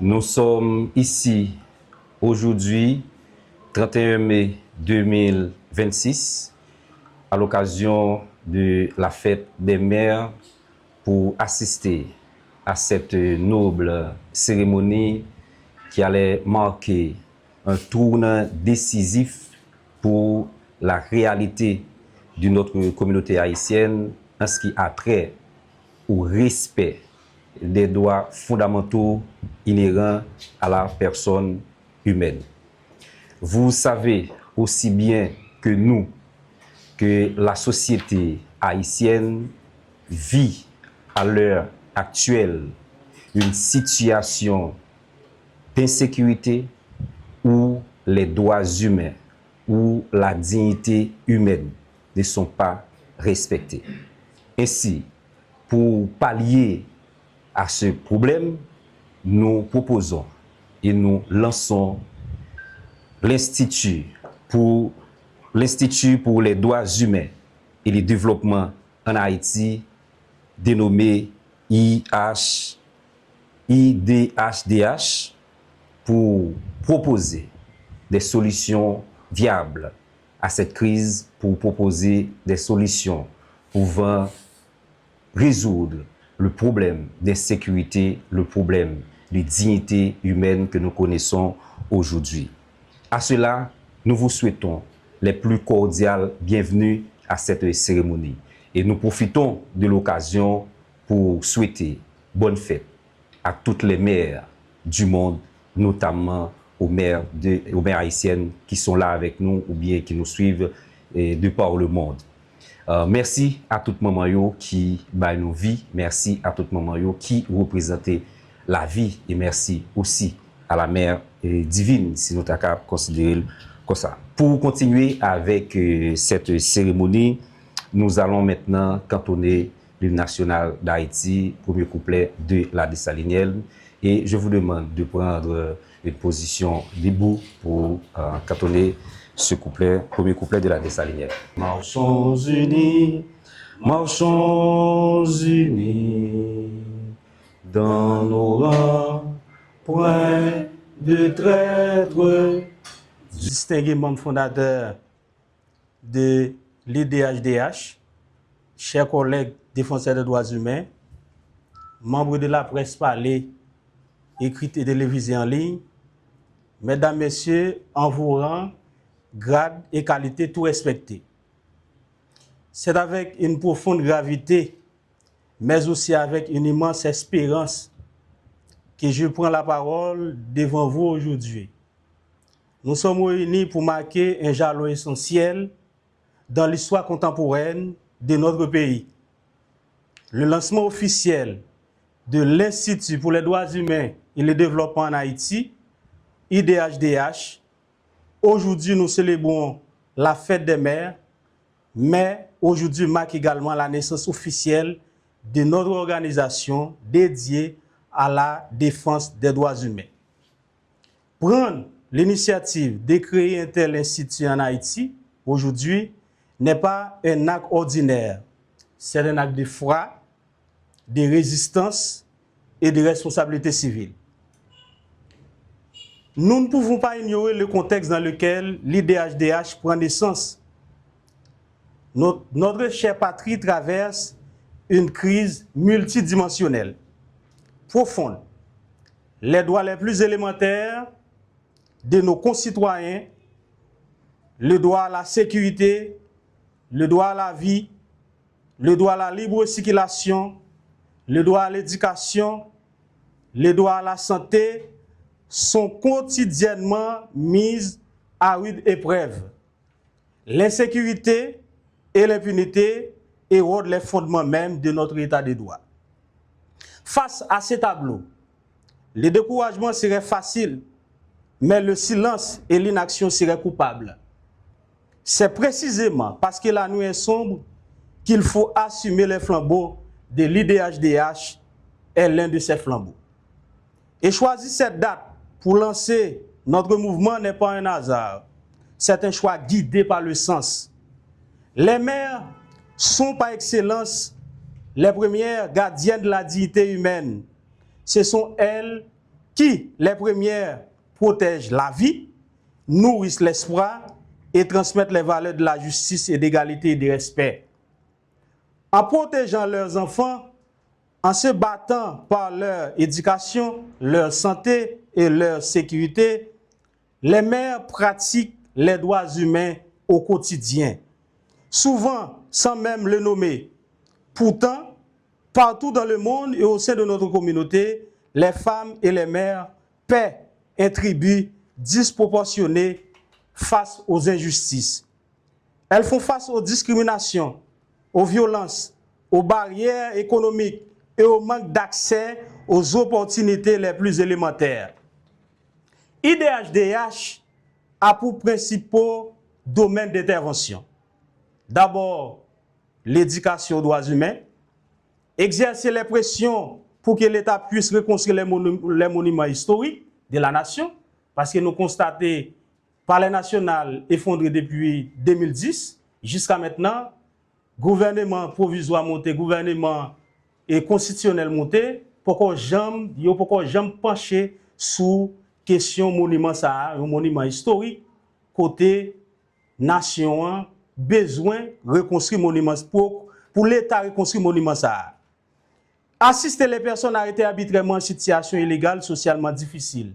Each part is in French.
Nous sommes ici aujourd'hui, 31 mai 2026, à l'occasion de la fête des mères pour assister à cette noble cérémonie qui allait marquer un tournant décisif pour la réalité de notre communauté haïtienne en ce qui a trait au respect des droits fondamentaux inhérents à la personne humaine. Vous savez aussi bien que nous que la société haïtienne vit à l'heure actuelle une situation d'insécurité où les droits humains, où la dignité humaine ne sont pas respectés. Ainsi, pour pallier à ce problème, nous proposons et nous lançons l'Institut pour les droits humains et le développement en Haïti, dénommé IDHDH, pour proposer des solutions viables à cette crise, pour proposer des solutions pouvant résoudre le problème d'insécurité, le problème de dignité humaine que nous connaissons aujourd'hui. À cela, nous vous souhaitons les plus cordiales bienvenues à cette cérémonie. Et nous profitons de l'occasion pour souhaiter bonne fête à toutes les mères du monde, notamment aux mères haïtiennes qui sont là avec nous ou bien qui nous suivent de par le monde. Merci à toute maman yo qui ba nous vie, merci à toute maman yo qui représentait la vie et merci aussi à la mère divine, si nous avons considéré comme ça. Pour continuer avec cette cérémonie, nous allons maintenant cantonner l'hymne national d'Haïti, premier couplet de la Dessalinienne, et je vous demande de prendre une position debout pour cantonner ce couplet, premier couplet de la Dessalinienne. Marchons unis, dans nos rangs, point de traître. Distingué membre fondateur de l'IDHDH, chers collègues défenseurs des droits humains, membres de la presse parlée, écrite et télévisée en ligne, mesdames, messieurs, en vous rang, grade et qualité tout respectés. C'est avec une profonde gravité, mais aussi avec une immense espérance que je prends la parole devant vous aujourd'hui. Nous sommes réunis pour marquer un jalon essentiel dans l'histoire contemporaine de notre pays. Le lancement officiel de l'Institut pour les droits humains et le développement en Haïti, IDHDH. Aujourd'hui, nous célébrons la fête des mères, mais aujourd'hui marque également la naissance officielle de notre organisation dédiée à la défense des droits humains. Prendre l'initiative de créer un tel institut en Haïti, aujourd'hui, n'est pas un acte ordinaire. C'est un acte de foi, de résistance et de responsabilité civile. Nous ne pouvons pas ignorer le contexte dans lequel l'IDHDH prend naissance. Notre chère patrie traverse une crise multidimensionnelle, profonde. Les droits les plus élémentaires de nos concitoyens, le droit à la sécurité, le droit à la vie, le droit à la libre circulation, le droit à l'éducation, le droit à la santé sont quotidiennement mis à rude épreuve. L'insécurité et l'impunité érodent les fondements même de notre état de droit. Face à ces tableaux, le découragement serait facile, mais le silence et l'inaction seraient coupables. C'est précisément parce que la nuit est sombre qu'il faut assumer les flambeaux de l'IDHDH est l'un de ces flambeaux. Et choisir cette date pour lancer notre mouvement n'est pas un hasard. C'est un choix guidé par le sens. Les mères sont par excellence les premières gardiennes de la dignité humaine. Ce sont elles qui, les premières, protègent la vie, nourrissent l'espoir et transmettent les valeurs de la justice et d'égalité et de respect. En protégeant leurs enfants, en se battant par leur éducation, leur santé et leur sécurité, les mères pratiquent les droits humains au quotidien, souvent sans même le nommer. Pourtant, partout dans le monde et au sein de notre communauté, les femmes et les mères paient un tribut disproportionné face aux injustices. Elles font face aux discriminations, aux violences, aux barrières économiques et au manque d'accès aux opportunités les plus élémentaires. IDHDH a pour principaux domaines d'intervention. D'abord, l'éducation aux droits humains, exercer les pressions pour que l'État puisse reconstruire les monuments historiques de la nation, parce que nous constatons que le Palais national effondré depuis 2010 jusqu'à maintenant, gouvernement provisoire monté, gouvernement et constitutionnel monté, pourquoi jamais pencher sous question monument ça, un monument historique côté nation besoin reconstruire monument pour l'État reconstruire monument ça. Assister les personnes arrêtées arbitrairement en situation illégale socialement difficile.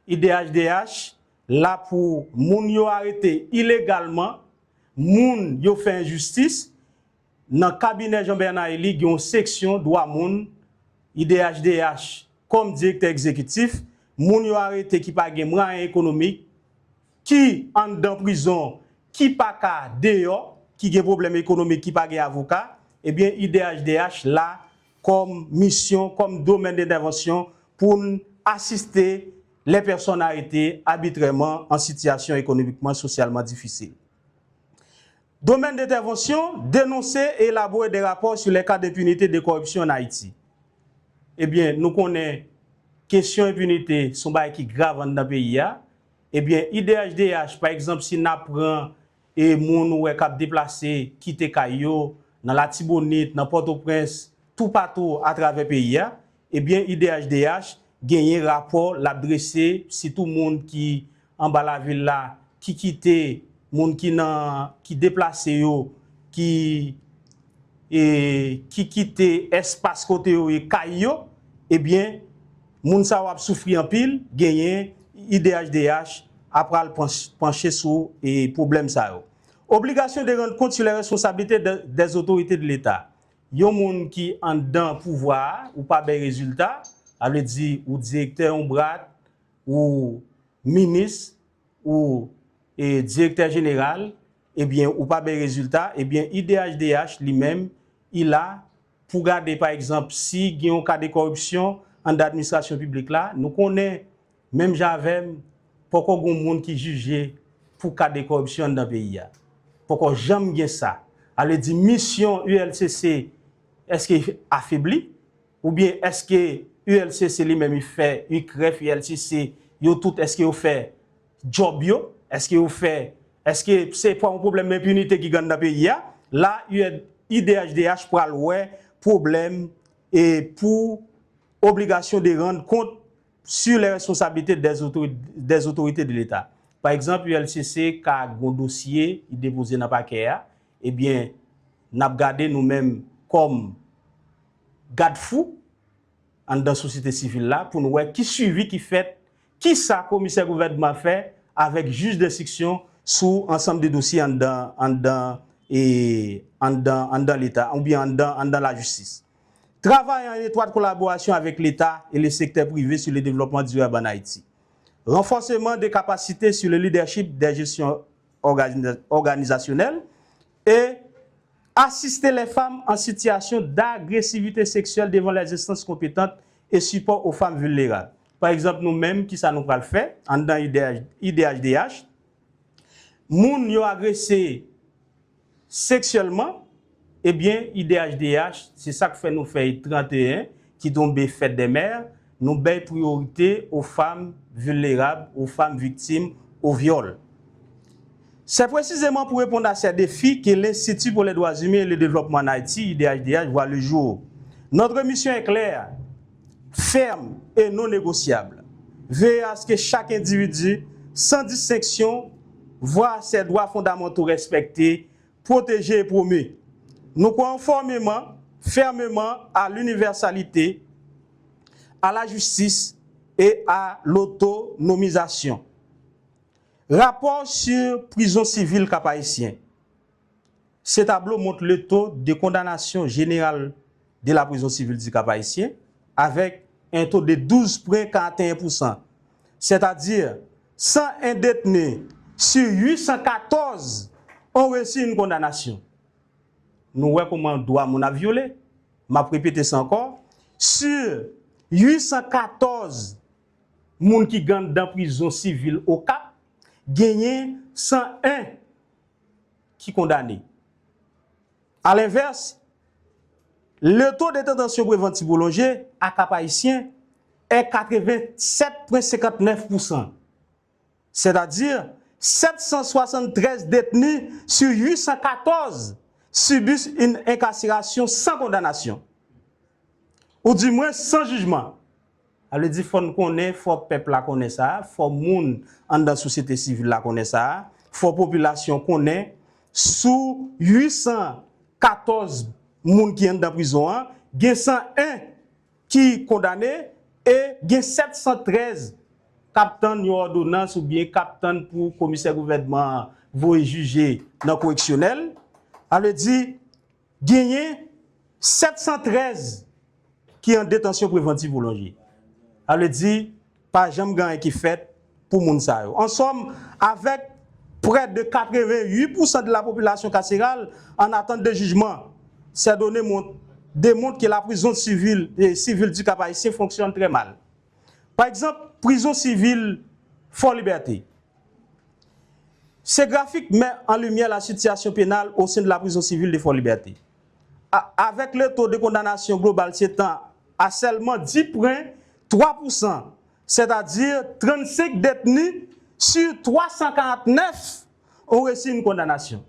IDHDH là pour moun yo arrêté illégalement, moun yo fait injustice. Dans le cabinet Jean-Bernard Elie, il y a une section droit moun, IDHDH comme directeur exécutif, moun yo arrêté qui pa gen moyen économique, qui en dans prison, qui pa ka dehors, qui gen problème économique, qui pa gen avocat, eh bien IDHDH là comme mission, comme domaine d'intervention pour assister les personnes arrêtées arbitrairement en situation économiquement, socialement difficile. Domaine d'intervention, dénoncer et élaborer des rapports sur les cas d'impunité et de corruption en Haïti. Eh bien, nous connaissons question impunité, son bail qui grave dans le pays. Eh bien, IDHDH, par exemple, si nous prenons et moun ou cap déplacé, quitter Kayo, dans la Tibonite, dans Port-au-Prince, tout partout à travers le pays, eh bien, IDHDH gagne un rapport, l'adresser, si tout le monde qui en bas la ville là, qui quitte, moun qui déplacé yo, qui quitte espace côté yo et Kayo, eh bien, moun sa wap souffrir en pile, gagne IDHDH après le pencher sur et problème ça yo. Obligation de rendre compte sur les responsabilités des autorités de l'État. Yon moun qui en dans pouvoir ou pas ben résultat, ça veut dire ou directeur ou brat ou ministre ou directeur général, eh bien ou pas ben résultat, eh bien IDHDH lui-même il a pour garder par exemple si il y a un cas de corruption en administration publique là, nous connaissons même j'avais pourquoi gon monde qui jugé pour cas de corruption dans le pays. Pourquoi jamais bien ça? Elle dit mission ULCC est-ce qu'il affaibli ou bien est-ce que ULCC lui-même il fait UCREF ULCC yo tout est-ce qu'il fait job yo est-ce qu'il fait est-ce que c'est pas un problème d'impunité qui gagne dans le pays là IDHDH pour ouais problème et pour obligation de rendre compte sur les responsabilités des autorités de l'État. Par exemple, ULCC qui a un dossier il déposé dans le paquet, eh bien, nous avons gardé nous-mêmes comme garde-fou dans la société civile là pour nous voir qui suivi, qui fait, qui ça commissaire gouvernement fait avec juge d'instruction sur ensemble des dossiers en dans l'État ou bien en dans la justice. Travail en étroite collaboration avec l'État et le secteur privé sur le développement durable en Haïti. Renforcement des capacités sur le leadership des gestions organisationnelles et assister les femmes en situation d'agressivité sexuelle devant les instances compétentes et support aux femmes vulnérables. Par exemple, nous-mêmes, qui ça nous va le faire, en dans IDHDH, moun yo agressé sexuellement, eh bien, IDHDH, c'est ça que fait nous faire 31, qui tombe fête des mères, nous baillons priorité aux femmes vulnérables, aux femmes victimes, au viol. C'est précisément pour répondre à ces défis que l'Institut pour les droits humains et le développement en Haïti, IDHDH, voit le jour. Notre mission est claire, ferme et non négociable. veiller à ce que chaque individu, sans distinction, voit ses droits fondamentaux respectés, protégés et promus. Nous croyons fermement à l'universalité, à la justice et à l'autonomisation. Rapport sur prison civile Cap-Haïtien. Ce tableau montre le taux de condamnation générale de la prison civile du Cap-Haïtien avec un taux de 12,41%. C'est-à-dire 101 détenus sur 814 ont reçu une condamnation. Nous voyons comment le droit a violé. Je vais répéter ça encore. Sur 814 personnes qui gagnent dans la prison civile au Cap, gagné 101 qui condamnés. À l'inverse, le taux de détention préventive prolongée à Cap-Haïtien est 87,59%. C'est-à-dire 773 détenus sur 814 subissent une incarcération sans condamnation. Ou du moins sans jugement. Elle dit qu'il faut qu'on connaître, il faut que le peuple la connaisse ça, il faut que les gens dans la société civile la connaisse ça, il faut que la population connaisse. Sous 814 personnes qui sont dans la prison, il y a 101 qui sont condamnés et il y a 713 capitaines de ordonnance ou bien capitaines pour commissaire gouvernement vous juger dans le correctionnel. Elle dit qu'il y a 713 qui sont en détention préventive prolongée. Elle dit pas jamais gain qui fait pour moun sa yo. En somme, avec près de 88% de la population carcérale en attente de jugement, ces données démontrent que la prison civile du Cap-Haïtien fonctionne très mal. Par exemple, prison civile Fort Liberté. Ce graphique met en lumière la situation pénale au sein de la prison civile de Fort Liberté. Avec le taux de condamnation global s'étend à seulement 10,3%, c'est-à-dire 35 détenus sur 349 ont reçu une condamnation.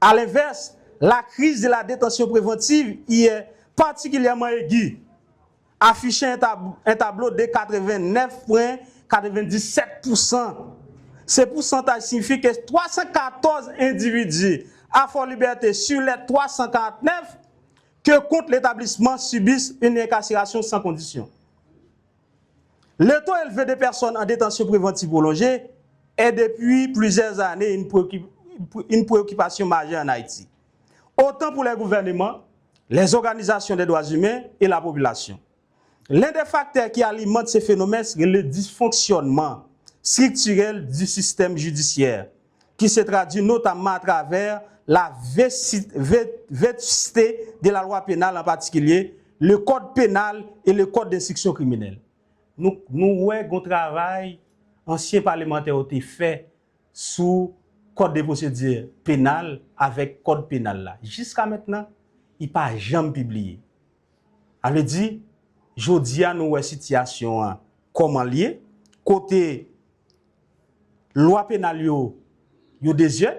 À l'inverse, la crise de la détention préventive y est particulièrement aiguë, affichant un tableau de 89,97%. Ce pourcentage signifie que 314 individus à Fort Liberté sur les 349 que compte l'établissement subissent une incarcération sans condition. Le taux élevé de personnes en détention préventive prolongée est depuis plusieurs années une préoccupation majeure en Haïti. Autant pour les gouvernements, les organisations des droits humains et la population. L'un des facteurs qui alimente ces phénomènes, c'est le dysfonctionnement structurel du système judiciaire, qui se traduit notamment à travers la vétusté de la loi pénale, en particulier le code pénal et le code d'instruction criminelle. Nous voyons un travail ancien parlementaire a été fait sous code de procédure pénale avec code pénal là. Jusqu'à maintenant, il n'a pas jamais publié. Elle dit, jodi a nous situation comment lié côté loi pénale yo des yeux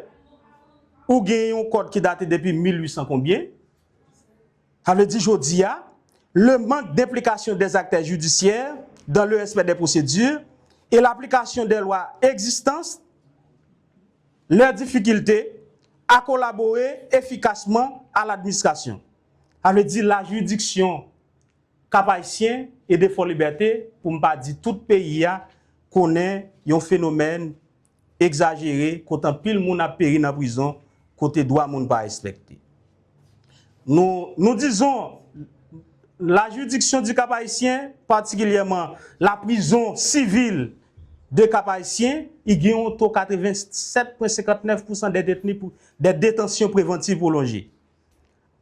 ou gagne un code qui date depuis 1800 combien. Elle dit jodi a le manque d'implication des acteurs judiciaires dans le respect des procédures et l'application des lois existantes, leur difficulté à collaborer efficacement à l'administration. Elle dit la juridiction Cap-Haïtien et de Fort Liberté, pour ne pas dire tout pays connaît un phénomène exagéré, quand un pile moun a péri dans la prison, côté droit moun pas respecté. Nous disons la juridiction du Cap-Haïtien, particulièrement la prison civile de Cap-Haïtien, il y a un taux de 87,59% des détenus pour des détentions préventives prolongées.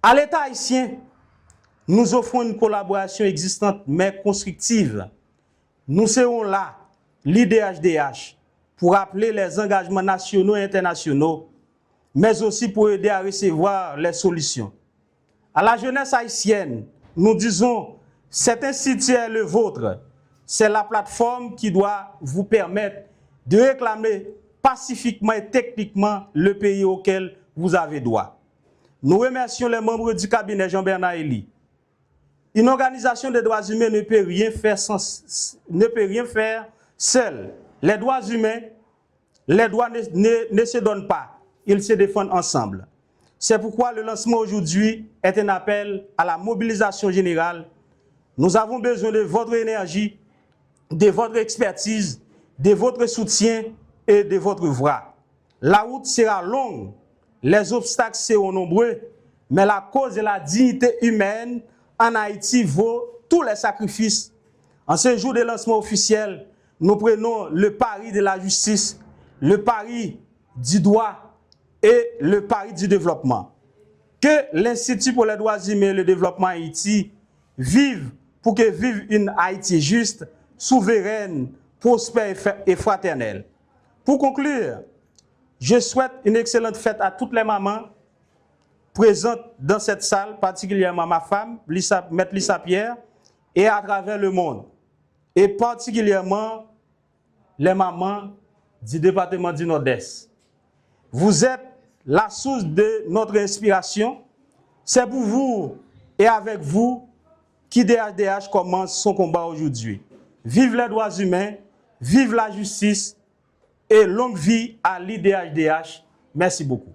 À l'État haïtien, nous offrons une collaboration existante mais constructive. Nous serons là, l'IDHDH, pour appeler les engagements nationaux et internationaux, mais aussi pour aider à recevoir les solutions. À la jeunesse haïtienne, nous disons, cet institut est le vôtre. C'est la plateforme qui doit vous permettre de réclamer pacifiquement et techniquement le pays auquel vous avez droit. Nous remercions les membres du cabinet Jean-Bernard Elie. Une organisation des droits humains ne peut rien faire seule. Les droits humains, les droits ne se donnent pas, ils se défendent ensemble. C'est pourquoi le lancement aujourd'hui est un appel à la mobilisation générale. Nous avons besoin de votre énergie, de votre expertise, de votre soutien et de votre voix. La route sera longue, les obstacles seront nombreux, mais la cause de la dignité humaine en Haïti vaut tous les sacrifices. En ce jour de lancement officiel, nous prenons le pari de la justice, le pari du droit et le pari du développement. Que l'Institut pour les droits humains et le développement Haïti vive pour que vive une Haïti juste, souveraine, prospère et fraternelle. Pour conclure, je souhaite une excellente fête à toutes les mamans présentes dans cette salle, particulièrement ma femme, Maître Lisa Pierre, et à travers le monde, et particulièrement les mamans du département du Nord-Est. Vous êtes la source de notre inspiration. C'est pour vous et avec vous qu'IDH-DH commence son combat aujourd'hui. Vive les droits humains, vive la justice et longue vie à l'IDH-DH. Merci beaucoup.